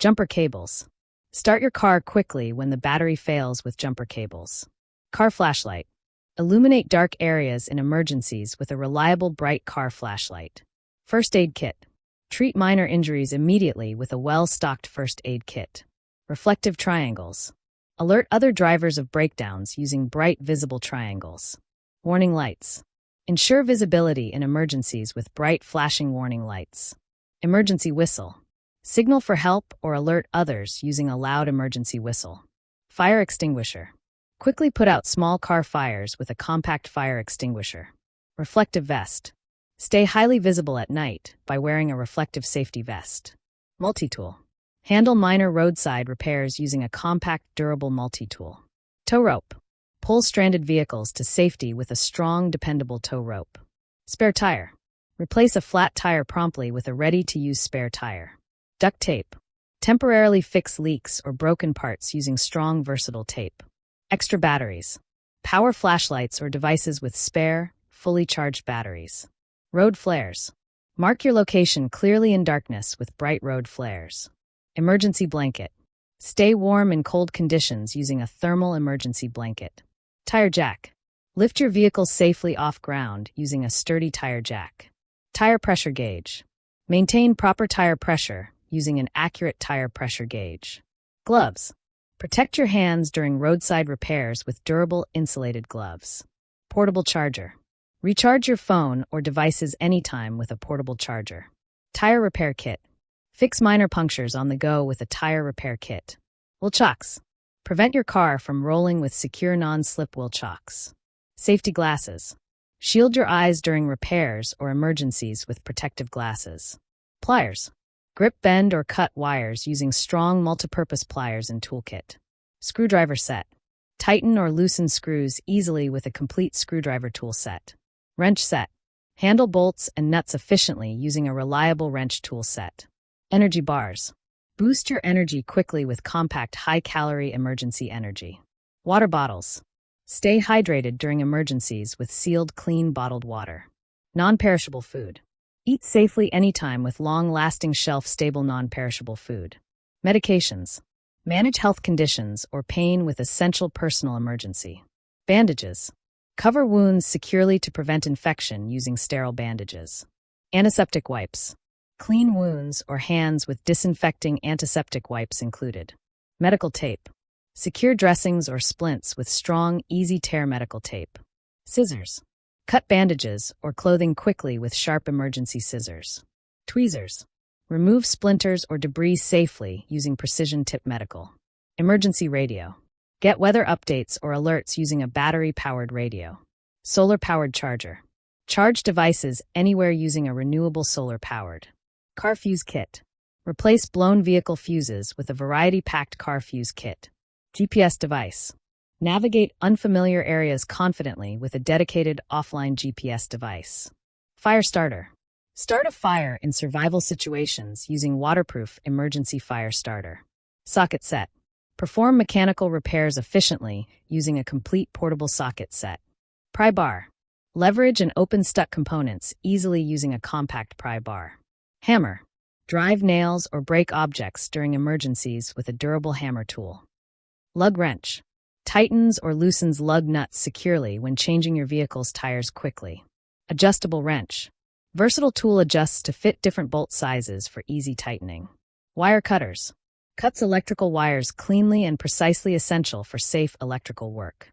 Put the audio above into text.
Jumper cables. Start your car quickly when the battery fails with jumper cables. Car flashlight. Illuminate dark areas in emergencies with a reliable bright car flashlight. First aid kit. Treat minor injuries immediately with a well-stocked first aid kit. Reflective triangles. Alert other drivers of breakdowns using bright visible triangles. Warning lights. Ensure visibility in emergencies with bright flashing warning lights. Emergency whistle. Signal for help or alert others using a loud emergency whistle. Fire extinguisher. Quickly put out small car fires with a compact fire extinguisher. Reflective vest. Stay highly visible at night by wearing a reflective safety vest. Multi-tool. Handle minor roadside repairs using a compact, durable multi-tool. Tow rope. Pull stranded vehicles to safety with a strong, dependable tow rope. Spare tire. Replace a flat tire promptly with a ready-to-use spare tire. Duct tape. Temporarily fix leaks or broken parts using strong, versatile tape. Extra batteries. Power flashlights or devices with spare, fully charged batteries. Road flares. Mark your location clearly in darkness with bright road flares. Emergency blanket. Stay warm in cold conditions using a thermal emergency blanket. Tire jack. Lift your vehicle safely off ground using a sturdy tire jack. Tire pressure gauge. Maintain proper tire pressure using an accurate tire pressure gauge. Gloves. Protect your hands during roadside repairs with durable insulated gloves. Portable charger. Recharge your phone or devices anytime with a portable charger. Tire repair kit. Fix minor punctures on the go with a tire repair kit. Wheel chocks. Prevent your car from rolling with secure non-slip wheel chocks. Safety glasses. Shield your eyes during repairs or emergencies with protective glasses. Pliers. Grip, bend, or cut wires using strong multipurpose pliers and toolkit. Screwdriver set. Tighten or loosen screws easily with a complete screwdriver tool set. Wrench set. Handle bolts and nuts efficiently using a reliable wrench tool set. Energy bars. Boost your energy quickly with compact high-calorie emergency energy. Water bottles. Stay hydrated during emergencies with sealed, clean bottled water. Non-perishable food. Eat safely anytime with long-lasting shelf-stable non-perishable food. Medications. Manage health conditions or pain with essential personal emergency. Bandages. Cover wounds securely to prevent infection using sterile bandages. Antiseptic wipes. Clean wounds or hands with disinfecting antiseptic wipes included. Medical tape. Secure dressings or splints with strong, easy-tear medical tape. Scissors. Cut bandages or clothing quickly with sharp emergency scissors. Tweezers. Remove splinters or debris safely using precision tip medical. Emergency radio. Get weather updates or alerts using a battery-powered radio. Solar-powered charger. Charge devices anywhere using a renewable solar-powered. Car fuse kit. Replace blown vehicle fuses with a variety-packed car fuse kit. GPS device. Navigate unfamiliar areas confidently with a dedicated offline GPS device. Fire starter. Start a fire in survival situations using waterproof emergency fire starter. Socket set. Perform mechanical repairs efficiently using a complete portable socket set. Pry bar. Leverage and open stuck components easily using a compact pry bar. Hammer. Drive nails or break objects during emergencies with a durable hammer tool. Lug wrench. Tightens or loosens lug nuts securely when changing your vehicle's tires quickly. Adjustable wrench. Versatile tool adjusts to fit different bolt sizes for easy tightening. Wire cutters. Cuts electrical wires cleanly and precisely, essential for safe electrical work.